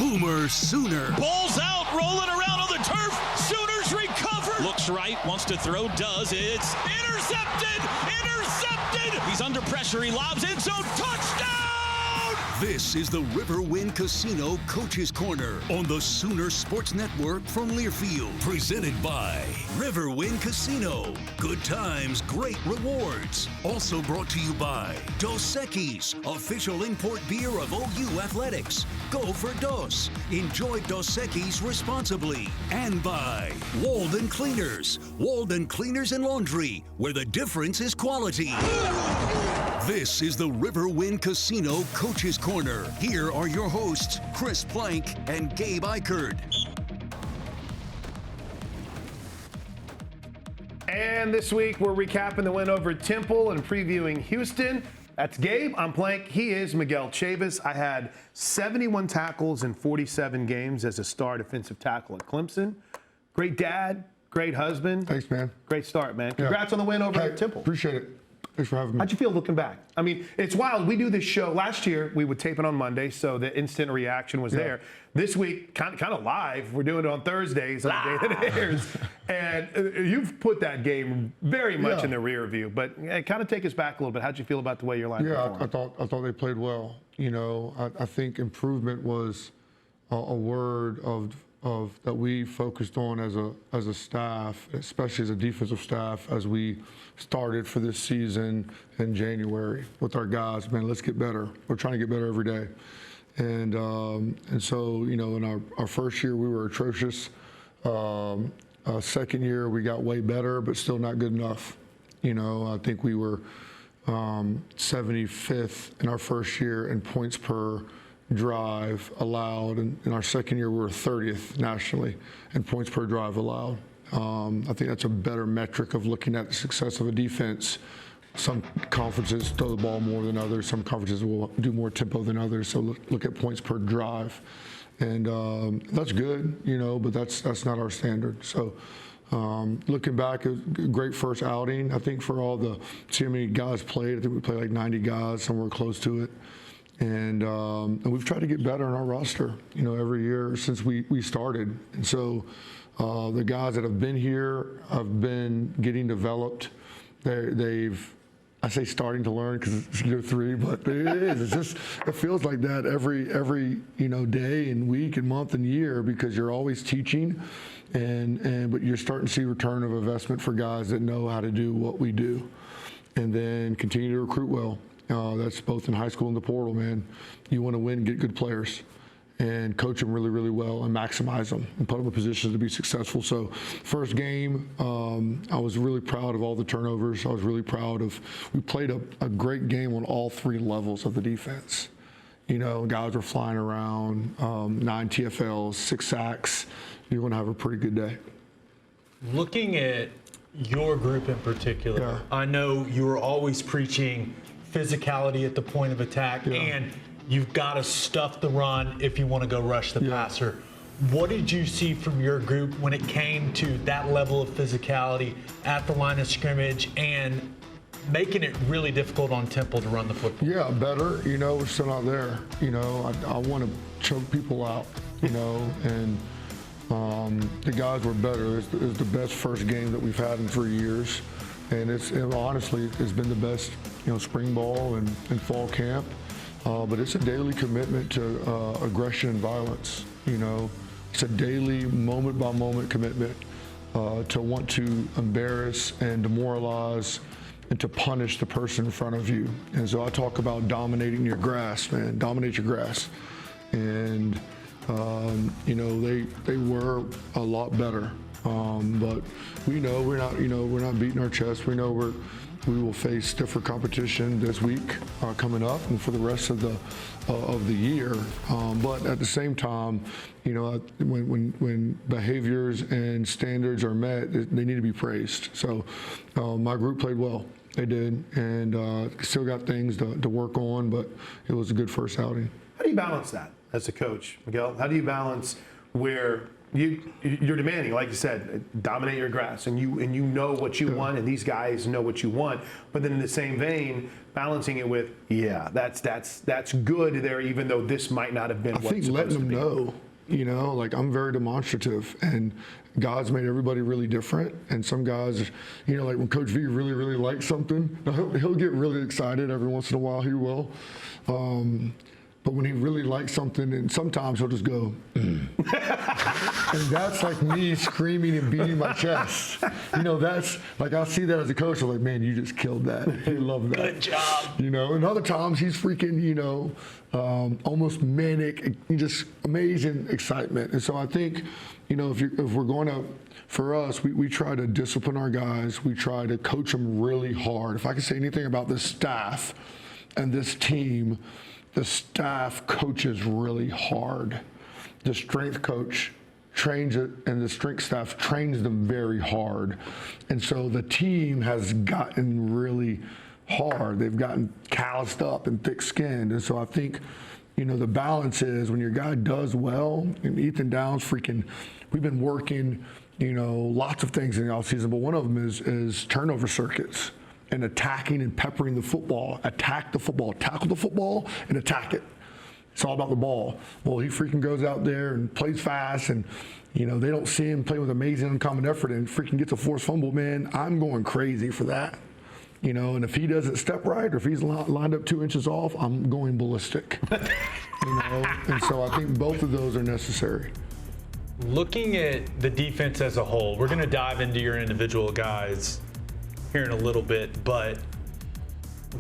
Boomer Sooner. Ball's out, rolling around on the turf. Sooners recover. Looks right, wants to throw, does. It's intercepted. Intercepted. He's under pressure. He lobs in zone. Touchdown. This is the Riverwind Casino Coach's Corner on the Sooner Sports Network from Learfield. Presented by Riverwind Casino. Good times, great rewards. Also brought to you by Dos Equis, official import beer of OU Athletics. Go for Dos. Enjoy Dos Equis responsibly. And by Walden Cleaners. Walden Cleaners and Laundry, where the difference is quality. This is the Riverwind Casino Coach's Corner. Here are your hosts, Chris Plank and Gabe Ikerd. And this week, we're recapping the win over Temple and previewing Houston. That's Gabe. I'm Plank. He is Miguel Chavis. I had 71 tackles in 47 games as a star defensive tackle at Clemson. Great dad, great husband. Thanks, man. Great start, man. Congrats on the win over at Temple. Appreciate it. Thanks for having me. How'd you feel looking back? I mean, it's wild. We do this show. Last year, we would tape it on Monday, so the instant reaction was there. This week, kind of live. We're doing it on Thursdays, on the day that it airs. And you've put that game very much in the rear view. But kind of take us back a little bit. How'd you feel about the way your line performed? I thought they played well. You know, I think improvement was a word of that we focused on as a staff, especially as a defensive staff, as we started for this season in January with our guys. Man, let's get better. We're trying to get better every day. And so, you know, in our first year, we were atrocious. Second year, we got way better, but still not good enough. You know, I think we were 75th in our first year in points per drive allowed, and in our second year we were 30th nationally in points per drive allowed. I think that's a better metric of looking at the success of a defense. Some conferences throw the ball more than others. Some conferences will do more tempo than others. So look at points per drive, and that's good, you know, but that's not our standard. So looking back, it was a great first outing. I think for all the see how many guys played. I think we played like 90 guys, somewhere close to it. And we've tried to get better in our roster, you know, every year since we started. And so the guys that have been here have been getting developed. I say starting to learn because it's year 3, but it is. It's just, it feels like that every you know, day and week and month and year, because you're always teaching, but you're starting to see return of investment for guys that know how to do what we do, and then continue to recruit well. That's both in high school and the portal, man. You want to win, get good players, and coach them really, really well, and maximize them, and put them in positions to be successful. So, first game, I was really proud of all the turnovers. I was really proud of, we played a great game on all 3 levels of the defense. You know, guys were flying around, 9 TFLs, 6 sacks. You're going to have a pretty good day. Looking at your group in particular, I know you were always preaching physicality at the point of attack, and you've got to stuff the run if you want to go rush the passer. What did you see from your group when it came to that level of physicality at the line of scrimmage and making it really difficult on Temple to run the football? Yeah, better. You know, we're still not there. You know, I want to choke people out, you know, and the guys were better. It was the best first game that we've had in 3 years. And honestly, it's been the best, you know, spring ball and fall camp. But it's a daily commitment to aggression and violence. You know, it's a daily, moment-by-moment commitment to want to embarrass and demoralize and to punish the person in front of you. And so I talk about dominating your grass, man. Dominate your grass. And you know, they were a lot better. But we know we're not beating our chest. We know we will face stiffer competition this week coming up and for the rest of the year. But at the same time, you know, when behaviors and standards are met, they need to be praised. So my group played well. They did, and still got things to work on, but it was a good first outing. How do you balance that as a coach, Miguel? How do you balance where you're demanding, like you said, dominate your grass, and you know what you want, and these guys know what you want. But then in the same vein, balancing it with, that's good there, even though this might not have been. I think letting them know, like I'm very demonstrative, and God's made everybody really different. And some guys, like when Coach V really, really likes something, he'll get really excited every once in a while. He will. But when he really likes something, and sometimes he'll just go, and that's like me screaming and beating my chest. That's like, I see that as a coach. I'm like, man, you just killed that. You love that. Good job. And other times he's freaking, almost manic, just amazing excitement. And so I think, if we're going to, for us, we try to discipline our guys. We try to coach them really hard. If I can say anything about this staff and this team, the staff coaches really hard. The strength coach trains it, and the strength staff trains them very hard. And so the team has gotten really hard. They've gotten calloused up and thick-skinned. And so I think, the balance is when your guy does well, and Ethan Downs we've been working, lots of things in the offseason, but one of them is turnover circuits. And attacking and peppering the football, attack the football, tackle the football, and attack it. It's all about the ball. Well, he freaking goes out there and plays fast, and they don't see him play with amazing uncommon effort and freaking gets a forced fumble. Man, I'm going crazy for that. And if he doesn't step right, or if he's lined up 2 inches off, I'm going ballistic. And so I think both of those are necessary. Looking at the defense as a whole, we're going to dive into your individual guys here in a little bit, but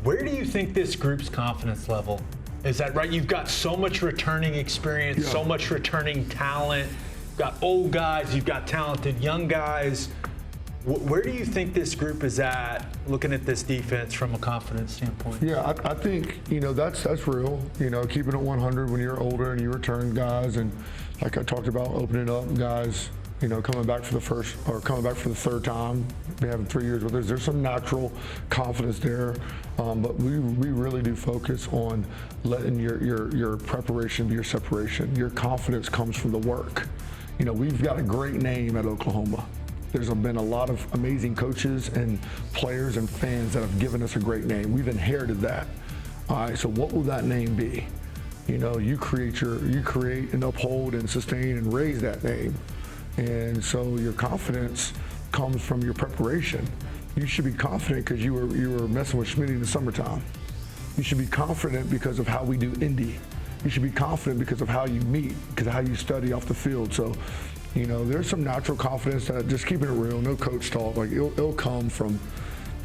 where do you think this group's confidence level is at, right? You've got so much returning experience, so much returning talent. You've got old guys, you've got talented young guys. Where do you think this group is at looking at this defense from a confidence standpoint? Yeah, I think, that's real. Keeping it 100 when you're older and you return guys, and like I talked about, opening up guys, coming back for the third time, having 3 years with us. There's some natural confidence there, but we really do focus on letting your preparation be your separation. Your confidence comes from the work. We've got a great name at Oklahoma. There's been a lot of amazing coaches and players and fans that have given us a great name. We've inherited that. All right, so what will that name be? You create and uphold and sustain and raise that name. And so your confidence comes from your preparation. You should be confident because you were messing with Schmitty in the summertime. You should be confident because of how we do Indy. You should be confident because of how you meet, because of how you study off the field. So, there's some natural confidence that just keeping it real, no coach talk. Like it'll come from,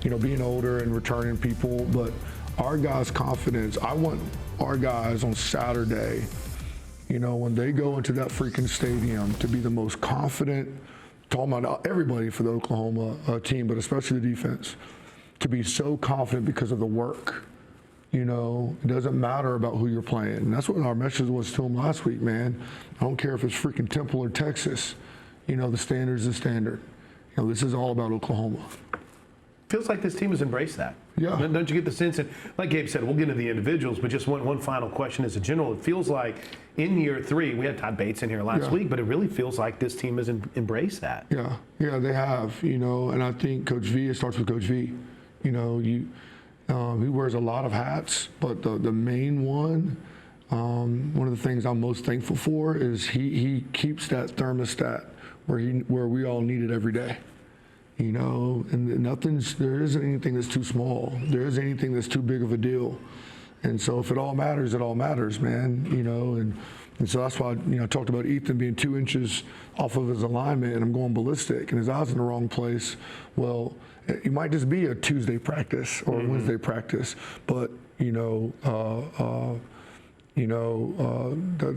being older and returning people. But our guys' confidence, I want our guys on Saturday, when they go into that freaking stadium, to be the most confident, talking about everybody for the Oklahoma team, but especially the defense, to be so confident because of the work. It doesn't matter about who you're playing. And that's what our message was to them last week, man. I don't care if it's freaking Temple or Texas. The standard is the standard. This is all about Oklahoma. Feels like this team has embraced that. Yeah. Don't you get the sense that, like Gabe said, we'll get into the individuals, but just one final question as a general. It feels like in year 3, we had Todd Bates in here last week, but it really feels like this team has embraced that. Yeah, they have, and I think Coach V, it starts with Coach V. He wears a lot of hats, but the main one of the things I'm most thankful for is he keeps that thermostat where we all need it every day. And there isn't anything that's too small. There isn't anything that's too big of a deal. And so if it all matters, man, and so that's why, I talked about Ethan being 2 inches off of his alignment, and I'm going ballistic, and his eyes in the wrong place. Well, it might just be a Tuesday practice or a Wednesday practice, but, the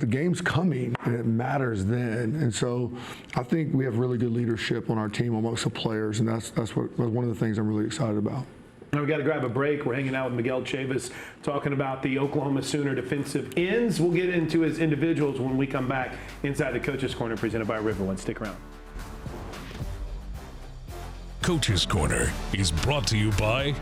game's coming, and it matters then. And so I think we have really good leadership on our team amongst the players, and that's one of the things I'm really excited about. Now we got to grab a break. We're hanging out with Miguel Chavis talking about the Oklahoma Sooner defensive ends. We'll get into his individuals when we come back inside the Coach's Corner presented by Riverwind. Stick around. Coach's Corner is brought to you by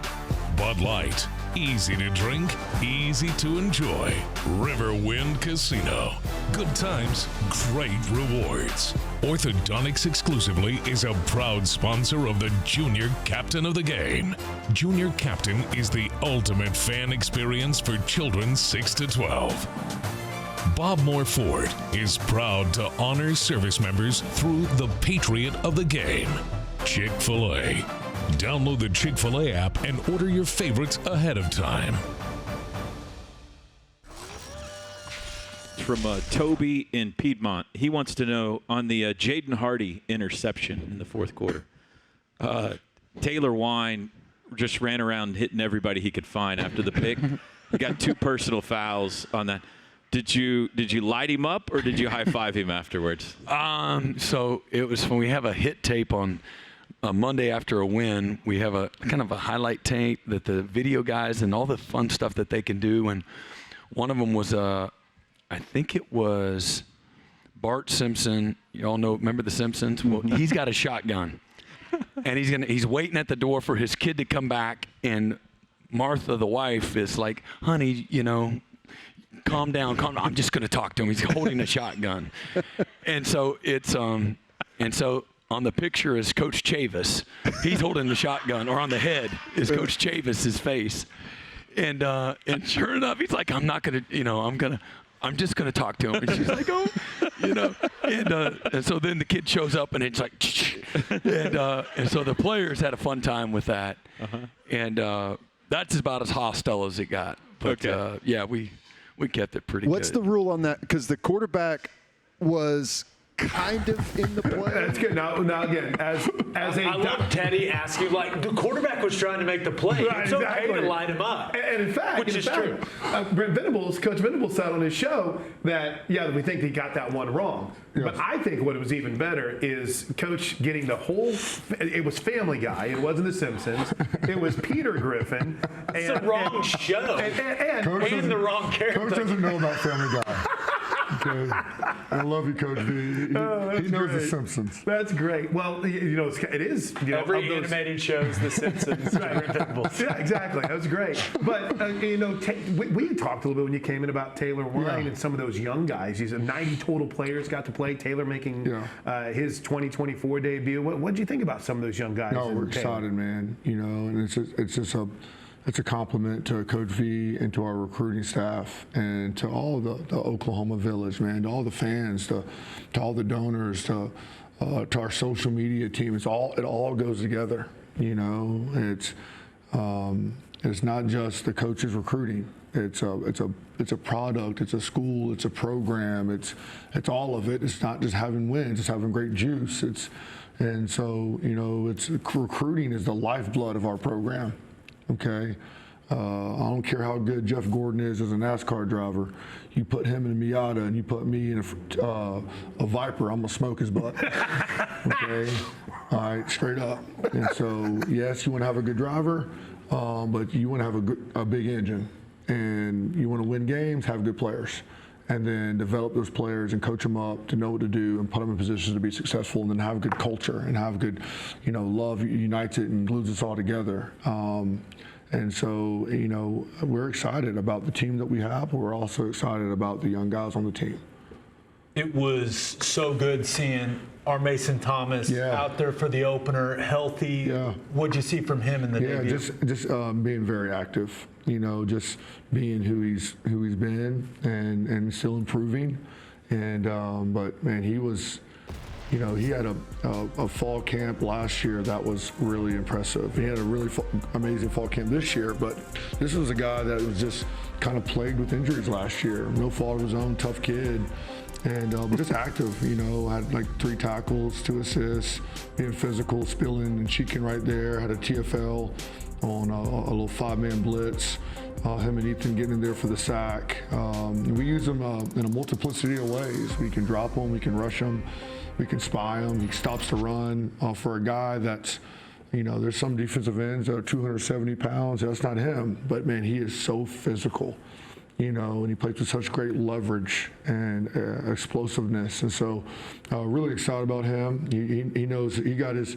Bud Light. Easy to drink, easy to enjoy. Riverwind Casino. Good times, great rewards. Orthodontics Exclusively is a proud sponsor of the Junior Captain of the Game. Junior Captain is the ultimate fan experience for children 6 to 12. Bob Moore Ford is proud to honor service members through the Patriot of the Game, Chick-fil-A. Download the Chick-fil-A app and order your favorites ahead of time. From Toby in Piedmont. He wants to know on the Jaden Hardy interception in the fourth quarter. Taylor Wine just ran around hitting everybody he could find after the pick. He got 2 personal fouls on that. Did you light him up or did you high five him afterwards? So it was when we have a hit tape on a Monday after a win. We have a kind of a highlight tape that the video guys and all the fun stuff that they can do. And one of them was I think it was Bart Simpson. You all know, remember the Simpsons? Well, he's got a shotgun, and he's waiting at the door for his kid to come back. And Martha, the wife, is like, "Honey, calm down, calm down. I'm just going to talk to him. He's holding a shotgun." And so it's and so on the picture is Coach Chavis. He's holding the shotgun, or on the head is Coach Chavis's face. And sure enough, he's like, "I'm not going to, I'm just going to talk to him." And she's like, "Oh," and so then the kid shows up and it's like, and so the players had a fun time with that. And that's about as hostile as it got. But yeah, we kept it pretty good. What's the rule on that? Because the quarterback was kind of in the play. That's good. Now again, as I love Teddy asking, like, the quarterback was trying to make the play. Right, it's okay to light him up. And in fact, true. Brent Venables, Coach Venables said on his show that, we think he got that one wrong. Yes. But I think what was even better is Coach getting the whole, it was Family Guy. It wasn't The Simpsons. It was Peter Griffin. It's the wrong show. And the wrong character. Coach doesn't know about Family Guy. Okay. I love you, Coach V. He knows great. The Simpsons. That's great. Well, it is. Every animated show is The Simpsons. Yeah, exactly. That was great. But, we talked a little bit when you came in about Taylor Wine and some of those young guys. He's 90 total players got to play. Taylor making his 2024 debut. What did you think about some of those young guys? No, we're excited, man. And it's a compliment to Coach V and to our recruiting staff and to all the Oklahoma Village, man, to all the fans, to all the donors, to our social media team. It all goes together. It's not just the coaches recruiting. It's a product. It's a school. It's a program. It's all of it. It's not just having wins. It's having great juice. Recruiting is the lifeblood of our program. Okay, I don't care how good Jeff Gordon is as a NASCAR driver. You put him in a Miata and you put me in a Viper, I'm gonna smoke his butt. Okay, all right, straight up. And so, yes, you want to have a good driver, but you want to have a big engine, and you want to win games, have good players, and then develop those players and coach them up to know what to do and put them in positions to be successful, and then have good culture and have good, love unites it and glues us all together. And so, we're excited about the team that we have. We're also excited about the young guys on the team. It was so good seeing our Mason Thomas out there for the opener, healthy. Yeah. What'd you see from him in the debut? Just being very active. Just being who he's been and still improving. And but man, he was. He had a fall camp last year that was really impressive. He had a really amazing fall camp this year, but this was a guy that was just kind of plagued with injuries last year. No fault of his own, tough kid, and but just active. Had like 3 tackles, 2 assists, being physical, spilling and cheeking right there. Had a TFL on a little 5-man blitz. Him and Ethan getting in there for the sack. We use him in a multiplicity of ways. We can drop him, we can rush him. We can spy him. He stops to run. For a guy that's, there's some defensive ends that are 270 pounds. That's not him. But, man, he is so physical, and he plays with such great leverage and explosiveness. And so really excited about him. He knows he got his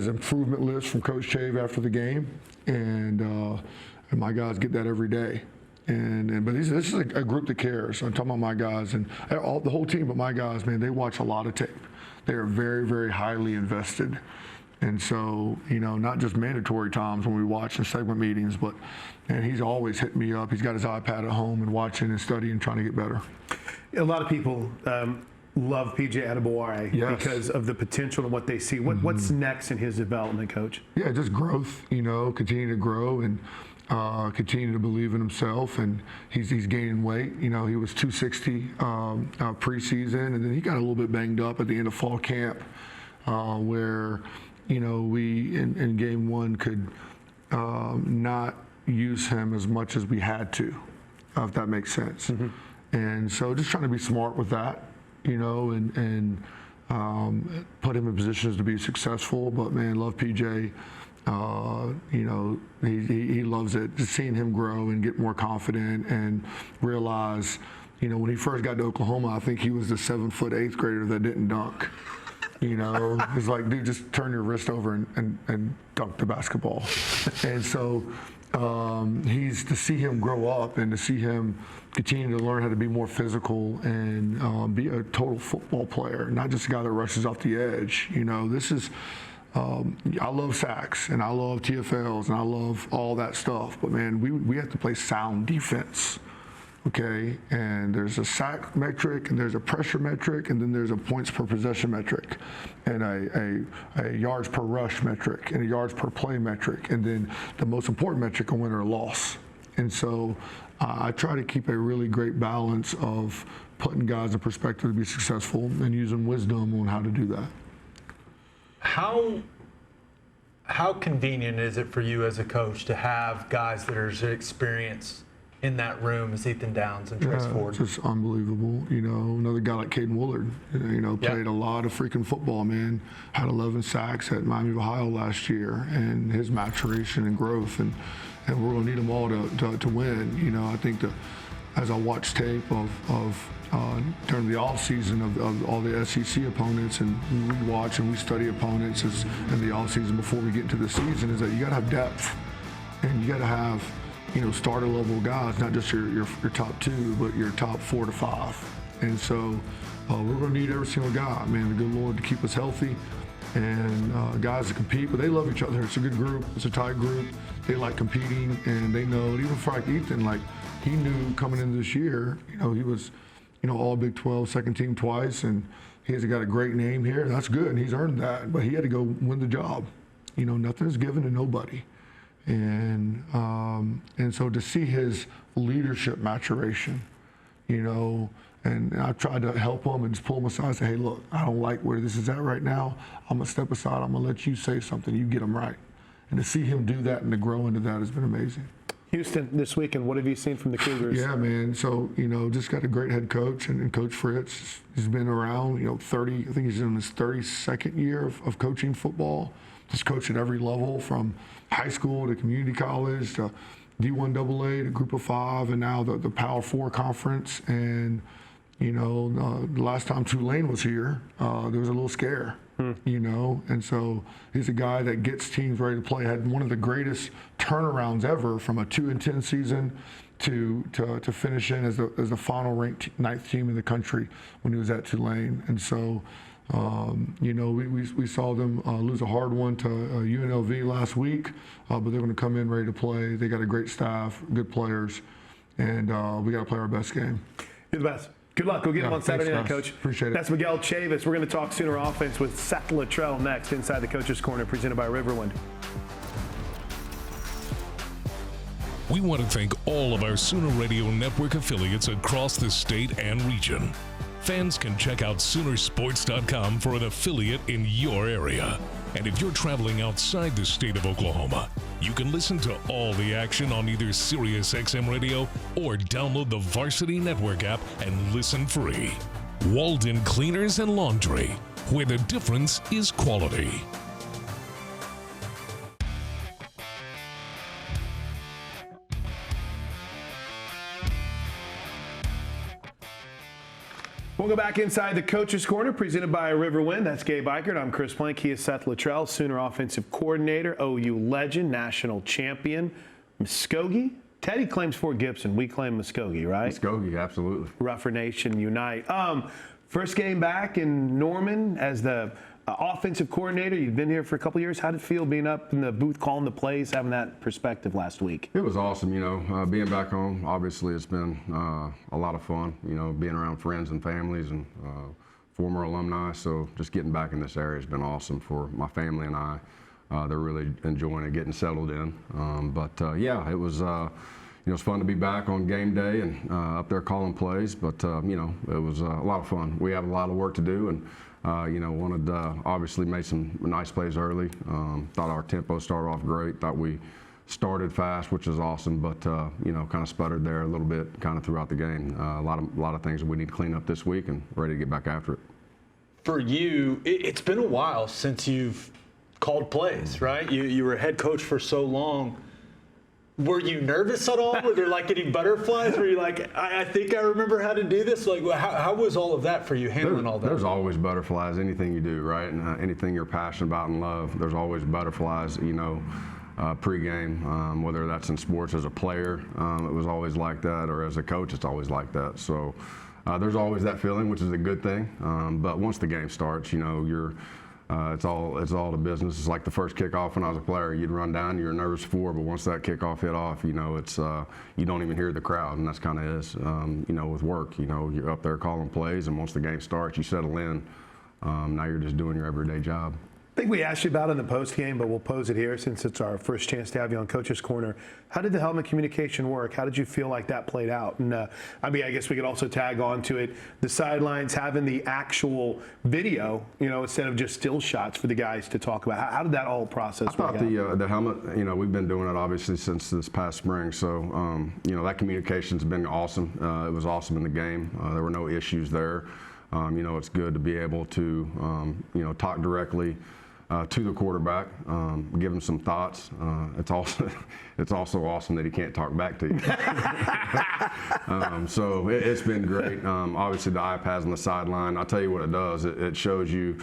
improvement list from Coach Chave after the game. And and my guys get that every day. But this is a group that cares. I'm talking about my guys and the whole team, but my guys, man, they watch a lot of tape. They are very, very highly invested. And so, not just mandatory times when we watch in segment meetings, but he's always hitting me up. He's got his iPad at home and watching and studying, trying to get better. A lot of people love PJ Adebawore because of the potential and what they see. What's next in his development, Coach? Yeah, just growth, continue to grow and continue to believe in himself. And he's gaining weight. He was 260 preseason, and then he got a little bit banged up at the end of fall camp where, we in game one could not use him as much as we had to, if that makes sense. And so just trying to be smart with that, and put him in positions to be successful. But man, love PJ. He loves it. Just seeing him grow and get more confident and realize, when he first got to Oklahoma, I think he was the 7-foot 8th grader that didn't dunk. It's like, dude, just turn your wrist over and dunk the basketball. And so to see him grow up and to see him continue to learn how to be more physical and be a total football player, not just a guy that rushes off the edge. This is, I love sacks and I love TFLs and I love all that stuff. But man, we have to play sound defense. Okay, and there's a sack metric, and there's a pressure metric, and then there's a points per possession metric, and a yards per rush metric, and a yards per play metric, and then the most important metric, a win or a loss. And so I try to keep a really great balance of putting guys in perspective to be successful and using wisdom on how to do that. How convenient is it for you as a coach to have guys that are as experienced in that room as Ethan Downs and Trace Ford? It's just unbelievable. Another guy like Caden Woolard, played a lot of freaking football, man. Had 11 sacks at Miami of Ohio last year, and his maturation and growth, and we're going to need them all to win. I think as I watch tape of during the off season of all the SEC opponents, and we watch and we study opponents in the off season before we get into the season, is that you got to have depth, and you got to have starter level guys, not just your top 2, but your top 4 to 5. And so we're going to need every single guy, man, the good Lord to keep us healthy, and guys to compete. But they love each other. It's a good group. It's a tight group. They like competing, and they know, even for like Ethan, he knew coming into this year, he was, all Big 12 second team twice, and he's got a great name here. That's good, and he's earned that. But he had to go win the job. Nothing is given to nobody. And so to see his leadership maturation, and I tried to help him and just pull him aside and say, hey, look, I don't like where this is at right now. I'm going to step aside. I'm going to let you say something. You get him right. And to see him do that and to grow into that has been amazing. Houston this weekend, what have you seen from the Cougars? Yeah, man. So, just got a great head coach, and Coach Fritz. He's been around, I think he's in his 32nd year of coaching football. Just coached at every level, from high school to community college to D1 AA to Group of 5, and now the Power 4 conference. And the last time Tulane was here, there was a little scare. And so he's a guy that gets teams ready to play. Had one of the greatest turnarounds ever from a 2-10 season to finishing as the final ranked 9th team in the country when he was at Tulane. And so. We saw them lose a hard one to UNLV last week, but they're going to come in ready to play. They got a great staff, good players, and we got to play our best game. You're the best. Good luck. Go get them on Saturday night, Coach. Appreciate it. That's Miguel Chavis. We're going to talk Sooner offense with Seth Luttrell next inside the Coach's Corner, presented by Riverwind. We want to thank all of our Sooner Radio Network affiliates across the state and region. Fans can check out Soonersports.com for an affiliate in your area. And if you're traveling outside the state of Oklahoma, you can listen to all the action on either SiriusXM Radio or download the Varsity Network app and listen free. Walden Cleaners and Laundry, where the difference is quality. We'll go back inside the Coach's Corner, presented by Riverwind. That's Gabe Eichert. I'm Chris Plank. He is Seth Luttrell, Sooner offensive coordinator, OU legend, national champion, Muskogee? Teddy claims Fort Gibson. We claim Muskogee, right? Muskogee, absolutely. Rougher Nation unite. First game back in Norman as the offensive coordinator. You've been here for a couple years. How did it feel being up in the booth calling the plays, having that perspective last week? It was awesome, being back home. Obviously, it's been a lot of fun, being around friends and families and former alumni. So just getting back in this area has been awesome for my family and I. They're really enjoying it, getting settled in. Yeah, it was. It was fun to be back on game day and up there calling plays, but it was a lot of fun. We have a lot of work to do, and wanted obviously made some nice plays early. Thought our tempo started off great. Thought we started fast, which is awesome, but kind of sputtered there a little bit, kind of throughout the game. A lot of things that we need to clean up this week, and ready to get back after it. For you, it's been a while since you've called plays, right? You were a head coach for so long. Were you nervous at all? Were there like any butterflies? Were you like, I think I remember how to do this? Like, how was all of that for you, handling all that? There's always butterflies, anything you do, right? And anything you're passionate about and love, there's always butterflies, pregame, whether that's in sports as a player, it was always like that, or as a coach, it's always like that. So there's always that feeling, which is a good thing. But once the game starts, it's all the business. It's like the first kickoff when I was a player. You'd run down, you're nervous for, but once that kickoff hit off, it's you don't even hear the crowd, and that's kind of is. With work, you're up there calling plays, and once the game starts, you settle in. Now you're just doing your everyday job. I think we asked you about it in the post game, but we'll pose it here since it's our first chance to have you on Coach's Corner. How did the helmet communication work? How did you feel like that played out? And I guess we could also tag on to it, the sidelines having the actual video, instead of just still shots for the guys to talk about. How did that whole process work out? The helmet, we've been doing it obviously since this past spring. So, that communication's been awesome. It was awesome in the game. There were no issues there. It's good to be able to, talk directly to the quarterback, give him some thoughts. It's also awesome that he can't talk back to you. So it's been great. Obviously the iPads on the sideline, I'll tell you what it does. It shows you,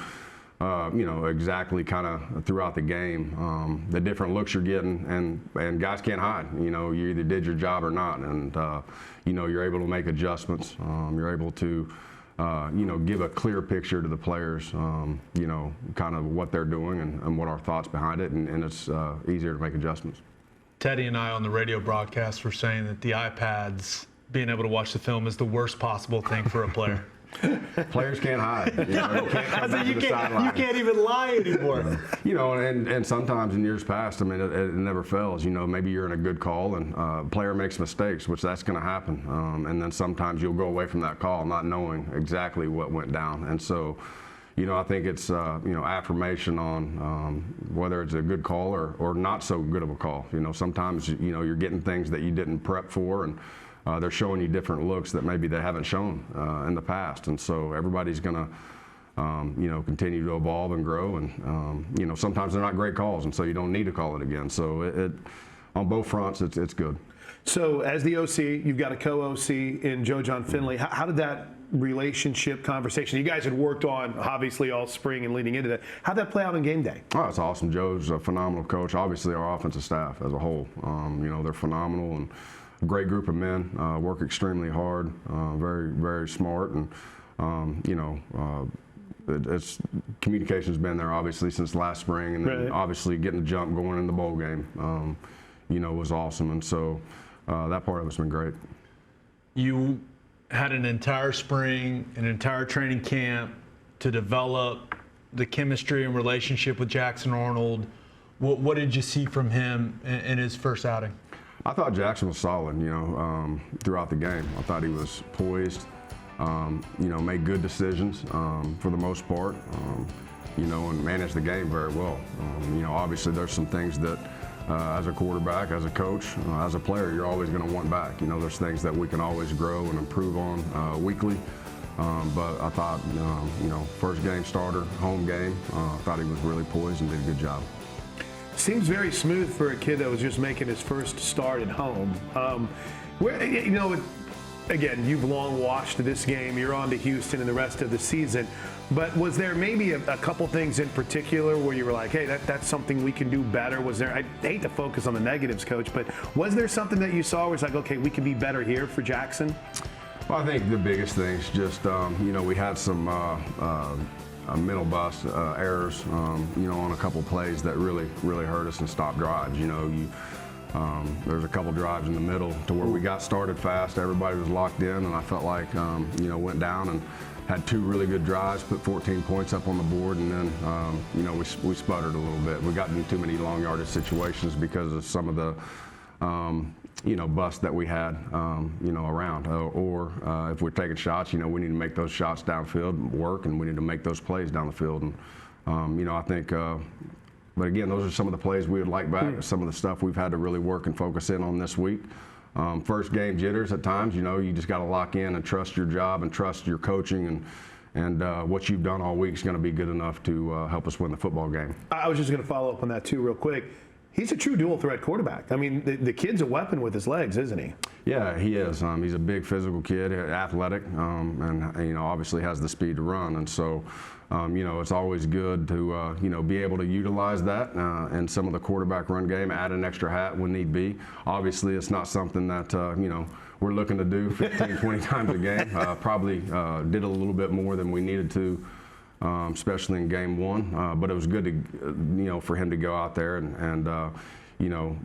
exactly kind of throughout the game, the different looks you're getting, and guys can't hide. You either did your job or not, and you're able to make adjustments. You're able to give a clear picture to the players, kind of what they're doing and what our thoughts behind it, and it's easier to make adjustments. Teddy and I on the radio broadcast were saying that the iPads, being able to watch the film, is the worst possible thing for a player. Players can't hide. You can't even lie anymore. And sometimes in years past, it never fails. Maybe you're in a good call and a player makes mistakes, which that's going to happen. And then sometimes you'll go away from that call not knowing exactly what went down. And so, I think it's, affirmation on whether it's a good call or not so good of a call. Sometimes, you're getting things that you didn't prep for, and they're showing you different looks that maybe they haven't shown in the past. And so everybody's going to, continue to evolve and grow. And, sometimes they're not great calls, and so you don't need to call it again. So it on both fronts, it's good. So as the OC, you've got a co-OC in Joe Jon Finley. How did that relationship conversation you guys had worked on, obviously, all spring and leading into that, how'd that play out on game day? Oh, it's awesome. Joe's a phenomenal coach. Obviously, our offensive staff as a whole, they're phenomenal. And great group of men, work extremely hard, very, very smart, and it's communication's been there obviously since last spring, and then obviously getting the jump going in the bowl game, was awesome, and so that part of it's been great. You had an entire spring, an entire training camp to develop the chemistry and relationship with Jackson Arnold. What did you see from him in his first outing? I thought Jackson was solid, throughout the game. I thought he was poised, made good decisions for the most part, and managed the game very well. Obviously there's some things that as a quarterback, as a coach, as a player, you're always going to want back. There's things that we can always grow and improve on weekly. But I thought, first game starter, home game, I thought he was really poised and did a good job. Seems very smooth for a kid that was just making his first start at home. again, you've long watched this game. You're on to Houston and the rest of the season. But was there maybe a couple things in particular where you were like, hey, that's something we can do better? Was there, I hate to focus on the negatives, Coach, but was there something that you saw where it's like, okay, we can be better here for Jackson? Well, I think the biggest thing is just, we had some mental bust errors, on a couple plays that really hurt us and stopped drives. There's a couple drives in the middle to where we got started fast. Everybody was locked in, and I felt like, went down and had 2 really good drives, put 14 points up on the board, and then, we sputtered a little bit. We got into too many long yardage situations because of some of the, bust that we had, around. Or if we're taking shots, we need to make those shots downfield work, and we need to make those plays down the field. And, I think, but again, those are some of the plays we would like back, some of the stuff we've had to really work and focus in on this week. First game jitters at times, you just got to lock in and trust your job and trust your coaching, and what you've done all week is going to be good enough to help us win the football game. I was just going to follow up on that too real quick. He's a true dual threat quarterback. I mean, the kid's a weapon with his legs, isn't he? Yeah, he is. He's a big physical kid, athletic, and obviously has the speed to run. And so, it's always good to be able to utilize that in some of the quarterback run game, add an extra hat when need be. Obviously, it's not something that we're looking to do 15, 20 times a game. Probably did a little bit more than we needed to. Especially in game 1, but it was good to, for him to go out there and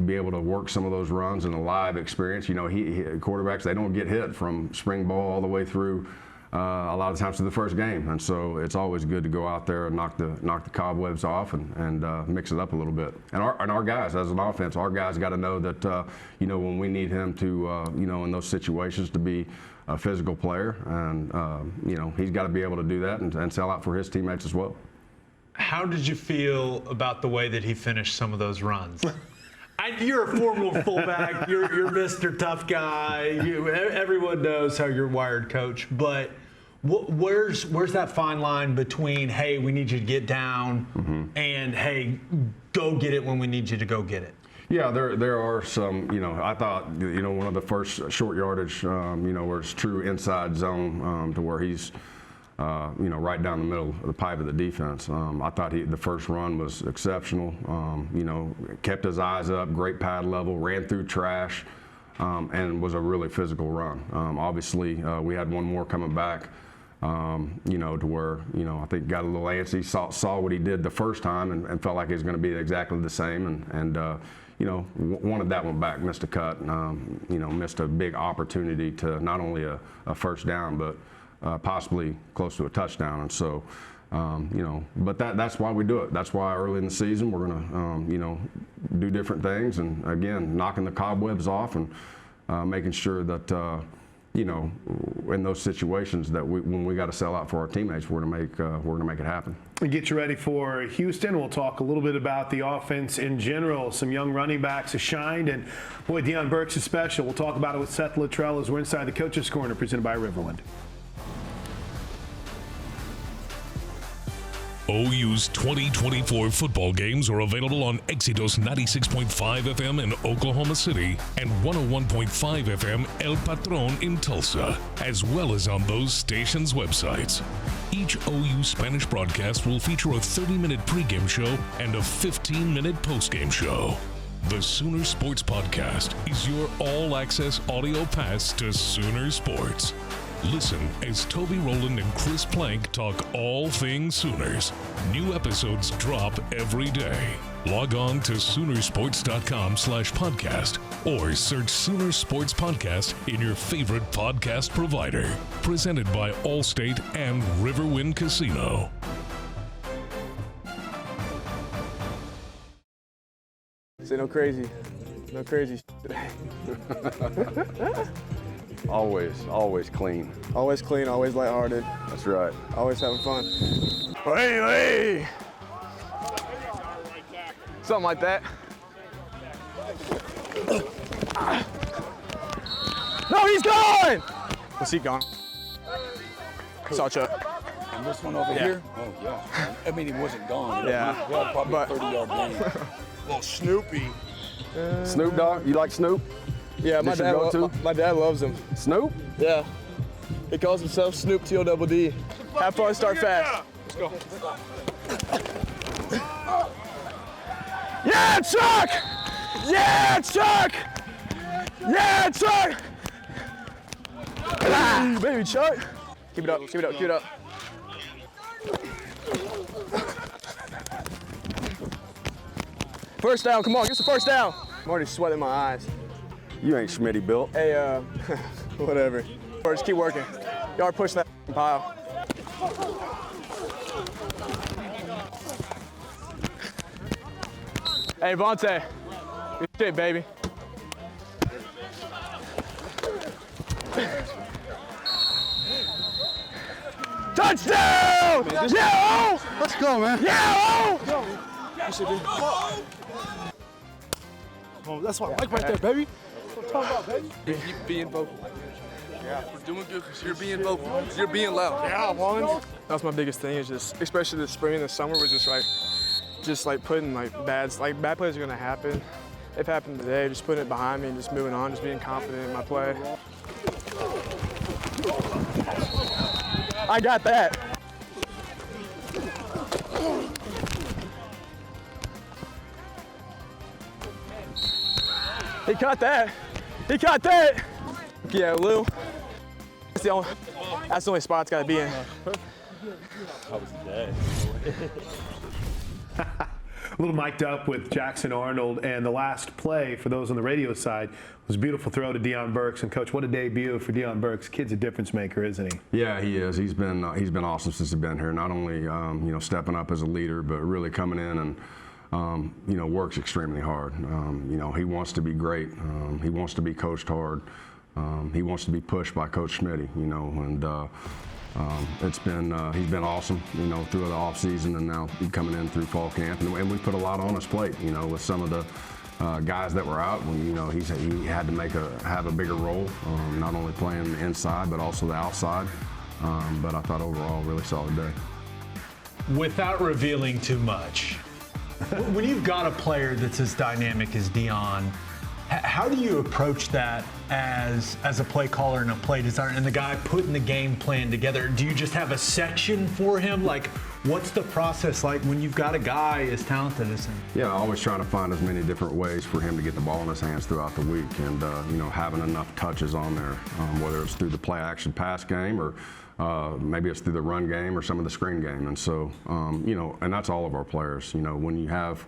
be able to work some of those runs in a live experience. Quarterbacks, they don't get hit from spring ball all the way through a lot of times to the first game, and so it's always good to go out there and knock the cobwebs off and mix it up a little bit. And our guys, as an offense, our guys got to know that when we need him to in those situations to be a physical player, and he's got to be able to do that and sell out for his teammates as well. How did you feel about the way that he finished some of those runs? You're a former fullback. You're Mr. Tough Guy. Everyone knows how you're wired, Coach. But where's that fine line between, hey, we need you to get down, and hey, go get it when we need you to go get it? Yeah, there are some, I thought, one of the first short yardage, where it's true inside zone to where he's, right down the middle of the pipe of the defense. I thought the first run was exceptional, kept his eyes up, great pad level, ran through trash, and was a really physical run. Obviously, we had one more coming back, to where, I think got a little antsy, saw what he did the first time and felt like it was going to be exactly the same, and wanted that one back, missed a cut, missed a big opportunity to not only a first down, but possibly close to a touchdown. And so, but that's why we do it. That's why early in the season we're going to, do different things. And again, knocking the cobwebs off and making sure that, in those situations that when we got to sell out for our teammates, we're going to make it happen. We get you ready for Houston. We'll talk a little bit about the offense in general. Some young running backs have shined, and boy, Deion Burks is special. We'll talk about it with Seth Luttrell as we're inside the Coach's Corner, presented by Riverwind. OU's 2024 football games are available on Éxitos 96.5 FM in Oklahoma City and 101.5 FM El Patron in Tulsa, as well as on those stations' websites. Each OU Spanish broadcast will feature a 30-minute pregame show and a 15-minute postgame show. The Sooner Sports Podcast is your all-access audio pass to Sooner Sports. Listen as Toby Rowland and Chris Plank talk all things Sooners. New episodes drop every day. Log on to Soonersports.com/podcast or search Sooner Sports Podcast in your favorite podcast provider. Presented by Allstate and Riverwind Casino. Say no crazy today. Always clean. Always clean, always lighthearted. That's right. Always having fun. Hey! Something like that. No, he's gone! Was he gone? Saw Chuck. And this one over here? Oh, yeah. I mean, he wasn't gone. Yeah. Probably But, 30-yard gain. Little Snoopy. Snoop Dogg, you like Snoop? Yeah, my dad loves him. Snoop? Yeah. He calls himself Snoop T-O-double-D. Have fun, start fast. Let's go. Yeah, Chuck! Yeah, Chuck! Yeah, Chuck! Ah, baby Chuck. Keep it up, keep it up, keep it up. First down, come on, get the first down. I'm already sweating my eyes. You ain't Schmitty built. Hey, whatever. Or just keep working. You are pushing that pile. Hey, Vontae. Good shit, baby. Touchdown! Yeah! Let's go, man. Yeah! You should be. Oh, that's what I like right there, baby. That's what I'm talking about, baby. Keep being vocal. Yeah, we're doing good because you're being vocal. You're being loud. Yeah, Juan. That's my biggest thing is just, especially this spring and the summer, was just like putting bad plays are gonna happen. They've happened today. Just putting it behind me and just moving on, just being confident in my play. I got that. He caught that. He caught that. Yeah, Lou. That's the only spot it's got to be in. How was the day? A little mic'd up with Jackson Arnold, and the last play for those on the radio side was a beautiful throw to Deion Burks. And Coach, what a debut for Deion Burks. Kid's a difference maker, isn't he? Yeah, he is. He's been awesome since he's been here. Not only stepping up as a leader, but really coming in and works extremely hard. He wants to be great. He wants to be coached hard. He wants to be pushed by Coach Schmitty. He's been awesome, through the off season and now coming in through fall camp, and we put a lot on his plate, with some of the guys that were out. When he had to have a bigger role, not only playing the inside but also the outside. But I thought overall, really solid day. Without revealing too much, when you've got a player that's as dynamic as Deion, how do you approach that as a play caller and a play designer and the guy putting the game plan together? Do you just have a section for him? Like, what's the process like when you've got a guy as talented as him? Yeah, always trying to find as many different ways for him to get the ball in his hands throughout the week, and having enough touches on there, whether it's through the play action pass game or maybe it's through the run game or some of the screen game. And so, and that's all of our players. When you have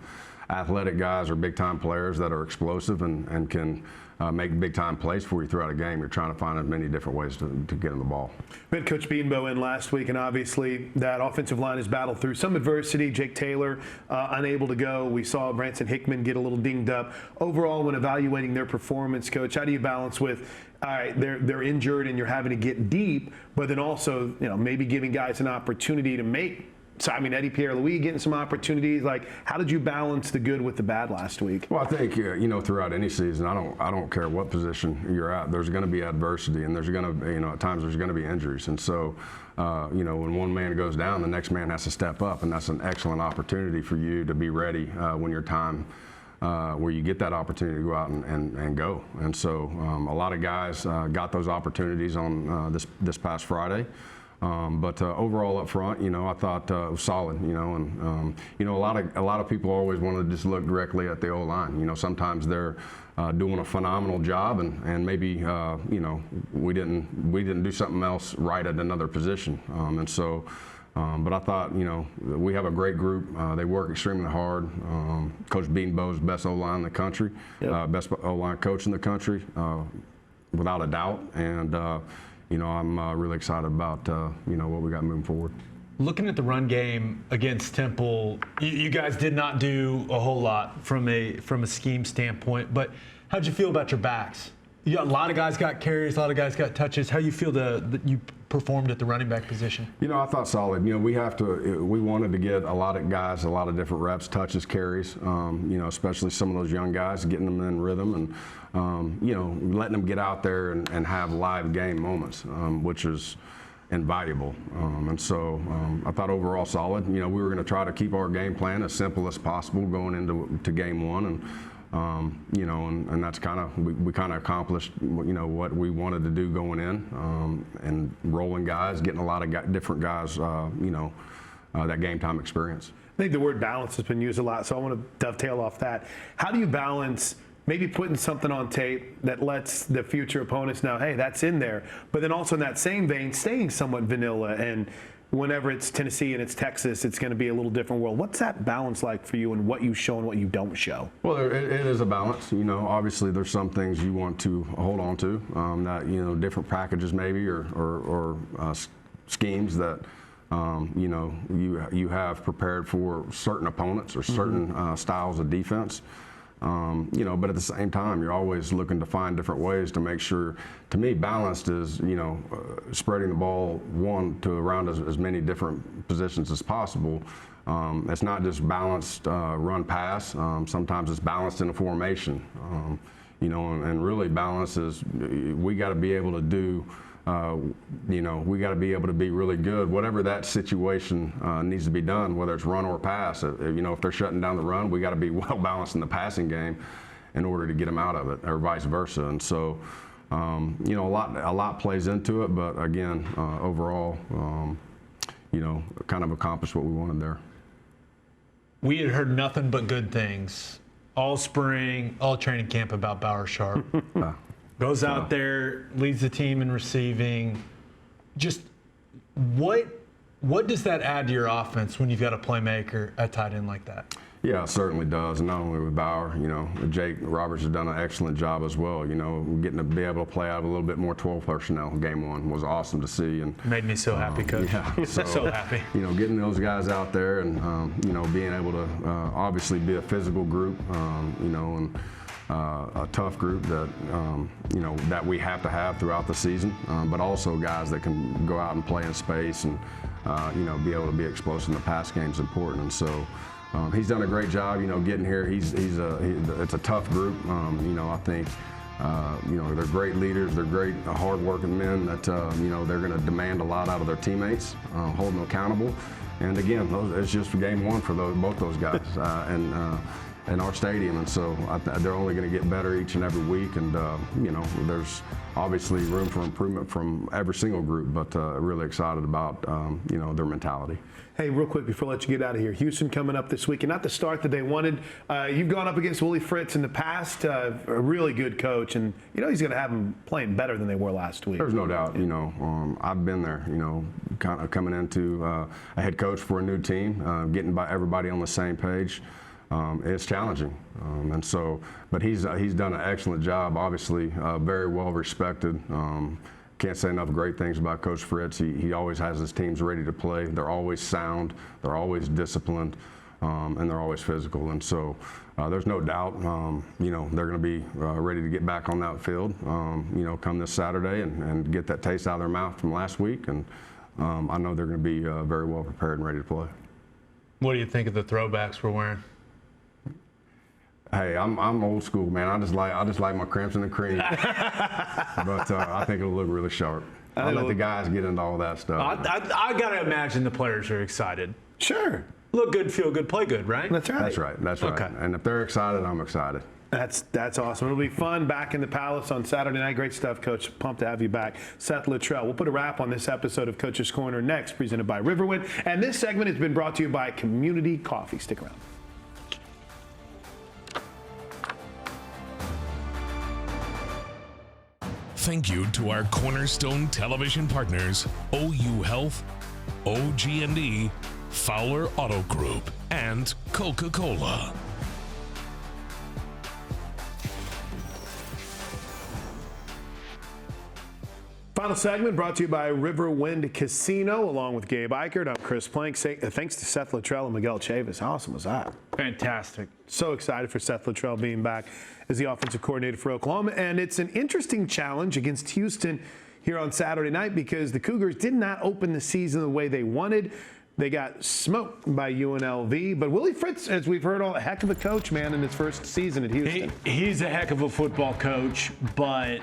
athletic guys or big-time players that are explosive and can make big-time plays for you throughout a game, you're trying to find as many different ways to get in the ball. We had Coach Beanbo in last week, and obviously that offensive line has battled through some adversity. Jake Taylor unable to go. We saw Branson Hickman get a little dinged up. Overall, when evaluating their performance, Coach, how do you balance with, all right, they're injured and you're having to get deep, but then also, maybe giving guys an opportunity to make. So, Eddie Pierre-Louis getting some opportunities. Like, how did you balance the good with the bad last week? Well, I think, throughout any season, I don't care what position you're at, there's going to be adversity, and there's going to, at times there's going to be injuries. And so, when one man goes down, the next man has to step up, and that's an excellent opportunity for you to be ready when your time, where you get that opportunity to go out and go. And so, a lot of guys got those opportunities on this past Friday. But overall up front, I thought it was solid, and a lot of people always want to just look directly at the O-line. Sometimes they're doing a phenomenal job, and maybe we didn't do something else right at another position, and so. But I thought, we have a great group. They work extremely hard. Coach Beanbo's best O-line in the country, best O-line coach in the country, without a doubt, and. I'm really excited about, what we got moving forward. Looking at the run game against Temple, you guys did not do a whole lot from a scheme standpoint, but how'd you feel about your backs? A lot of guys got carries, a lot of guys got touches. How do you feel that you performed at the running back position? I thought solid. We wanted to get a lot of guys, a lot of different reps, touches, carries, especially some of those young guys, getting them in rhythm and, letting them get out there and have live game moments, which is invaluable. And so I thought overall solid. We were going to try to keep our game plan as simple as possible going into game one. And You know, and that's kind of, we kind of accomplished, you know, what we wanted to do going in, and rolling guys, getting a lot of different guys, you know, that game time experience. I think the word balance has been used a lot, so I want to dovetail off that. How do you balance maybe putting something on tape that lets the future opponents know, hey, that's in there, but then also in that same vein, staying somewhat vanilla, and whenever it's Tennessee and it's Texas, it's going to be a little different world. What's that balance like for you, and what you show and what you don't show? Well, it is a balance. You know, obviously there's some things you want to hold on to, that, you know, different packages maybe, or schemes that, you know, you have prepared for certain opponents or certain styles of defense. You know, but at the same time, you're always looking to find different ways to make sure, to me, balanced is, you know, spreading the ball around as many different positions as possible. It's not just balanced run pass. Sometimes it's balanced in a formation. You know, and really balance is, we got to be able to do, you know, we got to be able to be really good, whatever that situation needs to be done, whether it's run or pass. You know, if they're shutting down the run, we got to be well balanced in the passing game in order to get them out of it, or vice versa. And so, you know, a lot plays into it, but again, overall, you know, kind of accomplished what we wanted there. We had heard nothing but good things all spring, all training camp about Bauer Sharp. Goes out there, leads the team in receiving. Just what does that add to your offense when you've got a playmaker at tight end like that? Yeah, it certainly does. And not only with Bauer, you know, Jake Roberts has done an excellent job as well. You know, getting to be able to play out a little bit more 12 personnel game one was awesome to see. And made me so happy, Coach. Yeah, so happy. You know, getting those guys out there and, you know, being able to obviously be a physical group, you know, and a tough group that, you know, that we have to have throughout the season, but also guys that can go out and play in space and, you know, be able to be explosive in the pass game is important. And so he's done a great job, you know, getting here. It's a tough group. You know, I think, you know, they're great leaders. They're great, hard-working men that, you know, they're going to demand a lot out of their teammates, hold them accountable. And again, it's just game one for both those guys. In our stadium, and so they're only going to get better each and every week, and you know, there's obviously room for improvement from every single group, but really excited about you know, their mentality. Hey, real quick before I let you get out of here, Houston coming up this week, and not the start that they wanted. You've gone up against Willie Fritz in the past, a really good coach, and you know he's going to have them playing better than they were last week. There's no doubt. You know, I've been there. You know, kind of coming into a head coach for a new team, getting everybody on the same page. It's challenging, and so, but he's done an excellent job. Obviously, very well respected. Can't say enough great things about Coach Fritz. He always has his teams ready to play. They're always sound. They're always disciplined, and they're always physical. And so, there's no doubt. You know, they're going to be ready to get back on that field. You know, come this Saturday and get that taste out of their mouth from last week. And I know they're going to be very well prepared and ready to play. What do you think of the throwbacks we're wearing? Hey, I'm old school, man. I just like my crimson and cream, but I think it'll look really sharp. I'll let the guys get into all that stuff. I gotta imagine the players are excited. Sure. Look good, feel good, play good, right? That's right. That's right. That's right. Okay. And if they're excited, I'm excited. That's awesome. It'll be fun back in the Palace on Saturday night. Great stuff, Coach. Pumped to have you back. Seth Littrell. We'll put a wrap on this episode of Coach's Corner next, presented by Riverwind. And this segment has been brought to you by Community Coffee. Stick around. Thank you to our Cornerstone television partners, OU Health, OG&E, Fowler Auto Group, and Coca-Cola. Final segment brought to you by Riverwind Casino, along with Gabe Eichert. I'm Chris Plank. Thanks to Seth Littrell and Miguel Chavis. How awesome was that? Fantastic. So excited for Seth Littrell being back as the offensive coordinator for Oklahoma. And it's an interesting challenge against Houston here on Saturday night because the Cougars did not open the season the way they wanted. They got smoked by UNLV. But Willie Fritz, as we've heard, a heck of a coach, man, in his first season at Houston. He's a heck of a football coach, but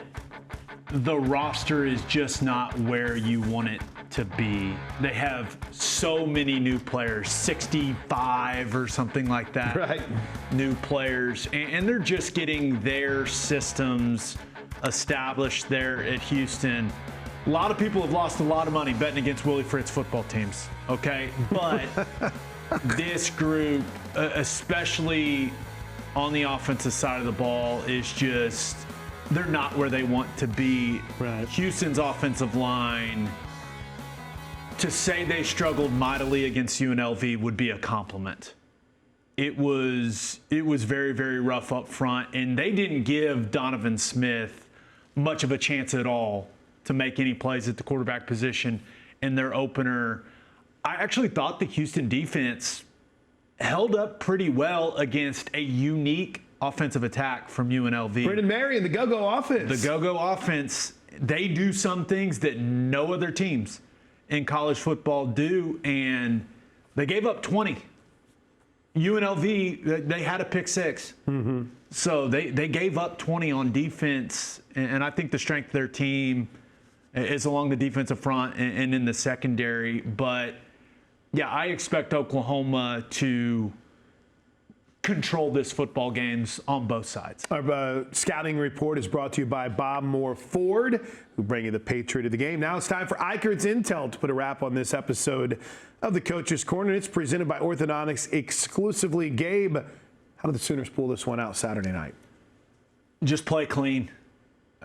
the roster is just not where you want it to be. They have so many new players, 65 or something like that. Right. New players, and they're just getting their systems established there at Houston. A lot of people have lost a lot of money betting against Willie Fritz football teams, okay? But this group, especially on the offensive side of the ball, is just, they're not where they want to be. Right. Houston's offensive line, to say they struggled mightily against UNLV would be a compliment. It was very, very rough up front, and they didn't give Donovan Smith much of a chance at all to make any plays at the quarterback position in their opener. I actually thought the Houston defense held up pretty well against a unique offensive attack from UNLV. Brendan Marion, the go-go offense. The go-go offense, they do some things that no other teams in college football do, and they gave up 20. UNLV, they had a pick six. Mm-hmm. So they gave up 20 on defense, and I think the strength of their team is along the defensive front and in the secondary. But, yeah, I expect Oklahoma to control this football games on both sides. Our scouting report is brought to you by Bob Moore Ford, who bring you the Patriot of the game. Now it's time for Eichert's Intel to put a wrap on this episode of the Coach's Corner. It's presented by Orthodontics exclusively. Gabe, how did the Sooners pull this one out Saturday night? Just play clean.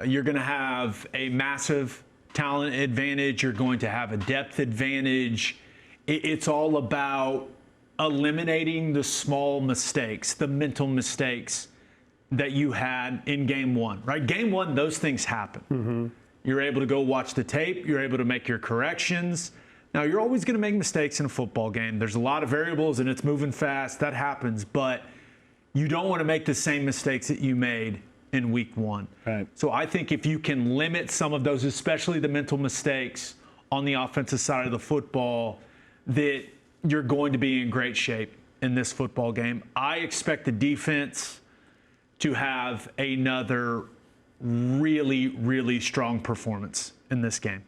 You're going to have a massive talent advantage. You're going to have a depth advantage. It's all about eliminating the small mistakes, the mental mistakes that you had in game one, right? Game one, those things happen. Mm-hmm. You're able to go watch the tape. You're able to make your corrections. Now, you're always going to make mistakes in a football game. There's a lot of variables, and it's moving fast. That happens. But you don't want to make the same mistakes that you made in week one. Right. So I think if you can limit some of those, especially the mental mistakes on the offensive side of the football, that you're going to be in great shape in this football game. I expect the defense to have another really, really strong performance in this game.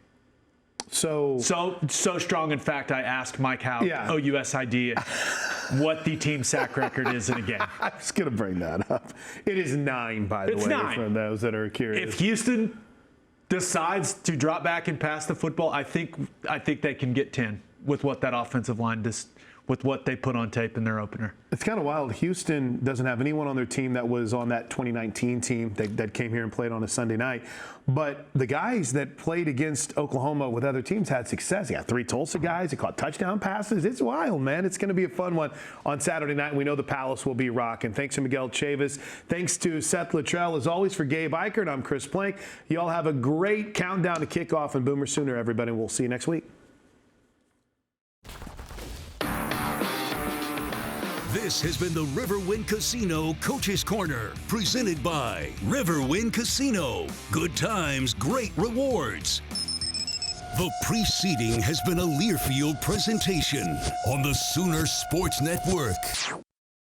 So strong, in fact, I asked Mike Howe, OUSID, what the team sack record is in a game. I was going to bring that up. It is 9, by the way, 9. for those that are curious. If Houston decides to drop back and pass the football, I think they can get 10 with what that offensive line does, with what they put on tape in their opener. It's kind of wild. Houston doesn't have anyone on their team that was on that 2019 team that came here and played on a Sunday night. But the guys that played against Oklahoma with other teams had success. You got 3 Tulsa guys. They caught touchdown passes. It's wild, man. It's going to be a fun one on Saturday night. We know the Palace will be rocking. Thanks to Miguel Chavis. Thanks to Seth Luttrell. As always, for Gabe Eichert, I'm Chris Plank. You all have a great countdown to kickoff and Boomer Sooner, everybody. We'll see you next week. This has been the Riverwind Casino Coach's Corner, presented by Riverwind Casino. Good times, great rewards. The preceding has been a Learfield presentation on the Sooner Sports Network.